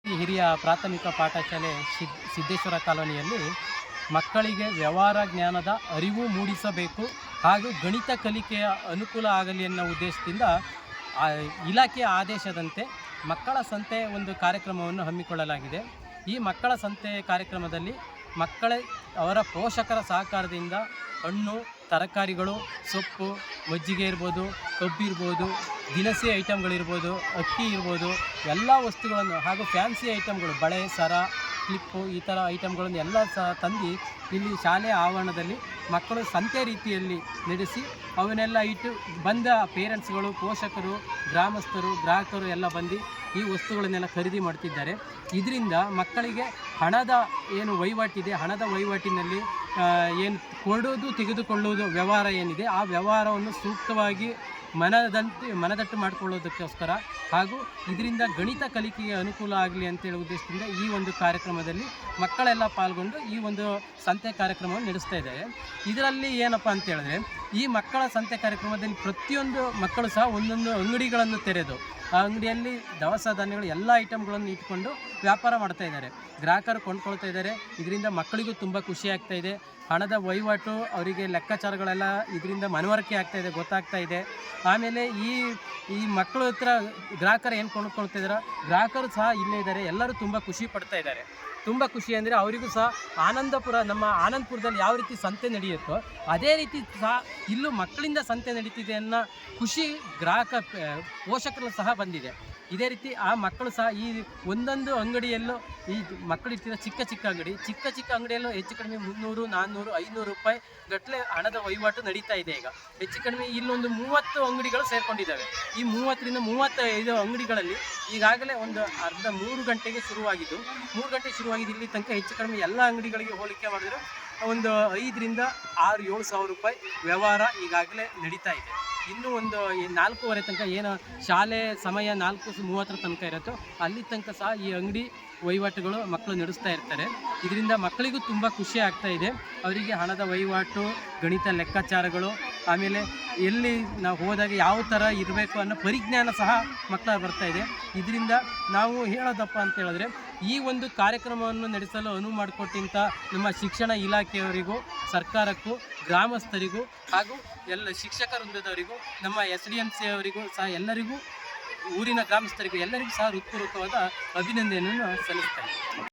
ಹಿರಿಯ ಪ್ರಾಥಮಿಕ ಪಾಠಶಾಲೆ ಸಿದ್ದೇಶ್ವರ ಕಾಲೋನಿಯಲ್ಲಿ ಮಕ್ಕಳಿಗೆ ವ್ಯವಹಾರ ಜ್ಞಾನದ ಅರಿವು ಮೂಡಿಸಬೇಕು ಹಾಗೂ ಗಣಿತ ಕಲಿಕೆಯ ಅನುಕೂಲ ಆಗಲಿ ಅನ್ನೋ ಉದ್ದೇಶದಿಂದ ಇಲಾಖೆಯ ಆದೇಶದಂತೆ ಮಕ್ಕಳ ಸಂತೆ ಒಂದು ಕಾರ್ಯಕ್ರಮವನ್ನು ಹಮ್ಮಿಕೊಳ್ಳಲಾಗಿದೆ. ಈ ಮಕ್ಕಳ ಸಂತೆ ಕಾರ್ಯಕ್ರಮದಲ್ಲಿ ಅವರ ಪೋಷಕರ ಸಹಕಾರದಿಂದ ಹಣ್ಣು, ತರಕಾರಿಗಳು, ಸೊಪ್ಪು, ಮಜ್ಜಿಗೆ ಇರ್ಬೋದು, ಕಬ್ಬು ಇರ್ಬೋದು, ದಿನಸಿ ಐಟಮ್ಗಳಿರ್ಬೋದು, ಅಕ್ಕಿ ಇರ್ಬೋದು, ಎಲ್ಲ ವಸ್ತುಗಳನ್ನು ಹಾಗೂ ಫ್ಯಾನ್ಸಿ ಐಟಮ್ಗಳು, ಬಳೆ, ಸರ, ಕ್ಲಿಪ್ಪು, ಈ ಥರ ಐಟಮ್ಗಳನ್ನು ಎಲ್ಲ ಸಹ ತಂದು ಇಲ್ಲಿ ಶಾಲೆಯ ಆವರಣದಲ್ಲಿ ಮಕ್ಕಳು ಸಂತೆ ರೀತಿಯಲ್ಲಿ ನಡೆಸಿ ಅವನ್ನೆಲ್ಲ ಇಟ್ಟು ಬಂದ ಪೇರೆಂಟ್ಸ್ಗಳು, ಪೋಷಕರು, ಗ್ರಾಮಸ್ಥರು, ಗ್ರಾಹಕರು ಎಲ್ಲ ಬಂದು ಈ ವಸ್ತುಗಳನ್ನೆಲ್ಲ ಖರೀದಿ ಮಾಡ್ತಿದ್ದಾರೆ. ಇದರಿಂದ ಮಕ್ಕಳಿಗೆ ಹಣದ ಏನು ವಹಿವಾಟಿದೆ, ಹಣದ ವಹಿವಾಟಿನಲ್ಲಿ ಏನು ಕೊಡೋದು ತೆಗೆದುಕೊಳ್ಳುವುದು ವ್ಯವಹಾರ ಏನಿದೆ, ಆ ವ್ಯವಹಾರವನ್ನು ಸೂಕ್ತವಾಗಿ ಮನದಟ್ಟು ಮಾಡಿಕೊಳ್ಳೋದಕ್ಕೋಸ್ಕರ ಹಾಗೂ ಇದರಿಂದ ಗಣಿತ ಕಲಿಕೆಗೆ ಅನುಕೂಲ ಆಗಲಿ ಅಂತೇಳಿ ಉದ್ದೇಶದಿಂದ ಈ ಒಂದು ಕಾರ್ಯಕ್ರಮದಲ್ಲಿ ಮಕ್ಕಳೆಲ್ಲ ಪಾಲ್ಗೊಂಡು ಈ ಒಂದು ಸಂತೆ ಕಾರ್ಯಕ್ರಮವನ್ನು ನಡೆಸ್ತಾ ಇದ್ದಾರೆ. ಇದರಲ್ಲಿ ಏನಪ್ಪ ಅಂತ ಹೇಳಿದ್ರೆ, ಈ ಮಕ್ಕಳ ಸಂತೆ ಕಾರ್ಯಕ್ರಮದಲ್ಲಿ ಪ್ರತಿಯೊಂದು ಮಕ್ಕಳು ಸಹ ಒಂದೊಂದು ಅಂಗಡಿಗಳನ್ನು ತೆರೆದು ಆ ಅಂಗಡಿಯಲ್ಲಿ ದವಸ ಧಾನ್ಯಗಳು ಎಲ್ಲ ಐಟಮ್ಗಳನ್ನು ಇಟ್ಕೊಂಡು ವ್ಯಾಪಾರ ಮಾಡ್ತಾ ಇದ್ದಾರೆ. ಗ್ರಾಹಕರು ಕೊಂಡ್ಕೊಳ್ತಾ ಇದ್ದಾರೆ. ಇದರಿಂದ ಮಕ್ಕಳಿಗೂ ತುಂಬ ಖುಷಿ ಆಗ್ತಾ ಇದೆ. ಹಣದ ವಹಿವಾಟು ಅವರಿಗೆ ಲೆಕ್ಕಾಚಾರಗಳೆಲ್ಲ ಇದರಿಂದ ಮನವರಿಕೆ ಆಗ್ತಾಯಿದೆ, ಗೊತ್ತಾಗ್ತಾ ಇದೆ. ಆಮೇಲೆ ಈ ಮಕ್ಕಳ ಹತ್ರ ಗ್ರಾಹಕರು ಏನು ಕೊಂಡ್ಕೊಳ್ತಾ ಇದ್ದಾರೆ, ಗ್ರಾಹಕರು ಸಹ ಇಲ್ಲೇ ಇದ್ದಾರೆ. ಎಲ್ಲರೂ ತುಂಬ ಖುಷಿ ಪಡ್ತಾ ಇದ್ದಾರೆ. ತುಂಬ ಖುಷಿ ಅಂದರೆ ಅವರಿಗೂ ಸಹ ನಮ್ಮ ಆನಂದಪುರದಲ್ಲಿ ಯಾವ ರೀತಿ ಸಂತೆ ನಡೆಯುತ್ತೋ ಅದೇ ರೀತಿ ಸಹ ಇಲ್ಲೂ ಮಕ್ಕಳಿಂದ ಸಂತೆ ನಡೀತಿದೆ ಅನ್ನೋ ಖುಷಿ ಪೋಷಕರು ಸಹ ಬಂದಿದೆ. ಇದೇ ರೀತಿ ಆ ಮಕ್ಕಳು ಸಹ ಈ ಒಂದೊಂದು ಅಂಗಡಿಯಲ್ಲೂ ಈ ಮಕ್ಕಳು ಇರ್ತಿರೋ ಚಿಕ್ಕ ಅಂಗಡಿಯಲ್ಲೂ ಹೆಚ್ಚು ಕಡಿಮೆ 300, 400, 500 ರೂಪಾಯಿ ಗಟ್ಟಲೆ ಹಣದ ವಹಿವಾಟು ನಡೀತಾ ಇದೆ. ಈಗ ಹೆಚ್ಚು ಕಡಿಮೆ ಇಲ್ಲೊಂದು 30 ಅಂಗಡಿಗಳು ಸೇರ್ಕೊಂಡಿದ್ದಾವೆ. ಈ 30ರಿಂದ 35 ಅಂಗಡಿಗಳಲ್ಲಿ ಈಗಾಗಲೇ ಒಂದು 3 ಗಂಟೆಗೆ ಶುರುವಾಗಿದ್ದು ಇಲ್ಲಿ ತನಕ ಹೆಚ್ಚು ಕಡಿಮೆ ಎಲ್ಲ ಅಂಗಡಿಗಳಿಗೆ ಹೋಲಿಕೆ ಮಾಡಿದ್ರೆ ಒಂದು 5ರಿಂದ 6-7 ಸಾವಿರ ರೂಪಾಯಿ ವ್ಯವಹಾರ ಈಗಾಗಲೇ ನಡೀತಾ ಇದೆ. ಇನ್ನೂ ಒಂದು 4:30 ತನಕ ಏನು ಶಾಲೆ ಸಮಯ 4:30 ತನಕ ಇರುತ್ತೋ ಅಲ್ಲಿ ತನಕ ಸಹ ಈ ಅಂಗಡಿ ವಹಿವಾಟುಗಳು ಮಕ್ಕಳು ನಡೆಸ್ತಾ ಇರ್ತಾರೆ. ಇದರಿಂದ ಮಕ್ಕಳಿಗೂ ತುಂಬ ಖುಷಿ ಆಗ್ತಾ ಇದೆ. ಅವರಿಗೆ ಹಣದ ವಹಿವಾಟು, ಗಣಿತ ಲೆಕ್ಕಾಚಾರಗಳು, ಆಮೇಲೆ ಎಲ್ಲಿ ನಾವು ಹೋದಾಗ ಯಾವ ಥರ ಇರಬೇಕು ಅನ್ನೋ ಪರಿಜ್ಞಾನ ಸಹ ಮಕ್ಕಳ ಬರ್ತಾ ಇದೆ. ಇದರಿಂದ ನಾವು ಹೇಳೋದಪ್ಪ ಅಂತ ಹೇಳಿದ್ರೆ, ಈ ಒಂದು ಕಾರ್ಯಕ್ರಮವನ್ನು ನಡೆಸಲು ಅನುವು ಮಾಡಿಕೊಟ್ಟಂಥ ನಮ್ಮ ಶಿಕ್ಷಣ ಇಲಾಖೆಯವರಿಗೂ, ಸರ್ಕಾರಕ್ಕೂ, ಗ್ರಾಮಸ್ಥರಿಗೂ ಹಾಗೂ ಎಲ್ಲ ಶಿಕ್ಷಕ ವೃಂದದವರಿಗೂ, ನಮ್ಮ SDMC ಅವರಿಗೂ ಸಹ ಎಲ್ಲರಿಗೂ, ಊರಿನ ಗ್ರಾಮಸ್ಥರಿಗೂ ಎಲ್ಲರಿಗೂ ಸಹ ಹೃತ್ಪೂರ್ವಕವಾದ ಅಭಿನಂದನೆಯನ್ನು ಸಲ್ಲಿಸ್ತಾರೆ.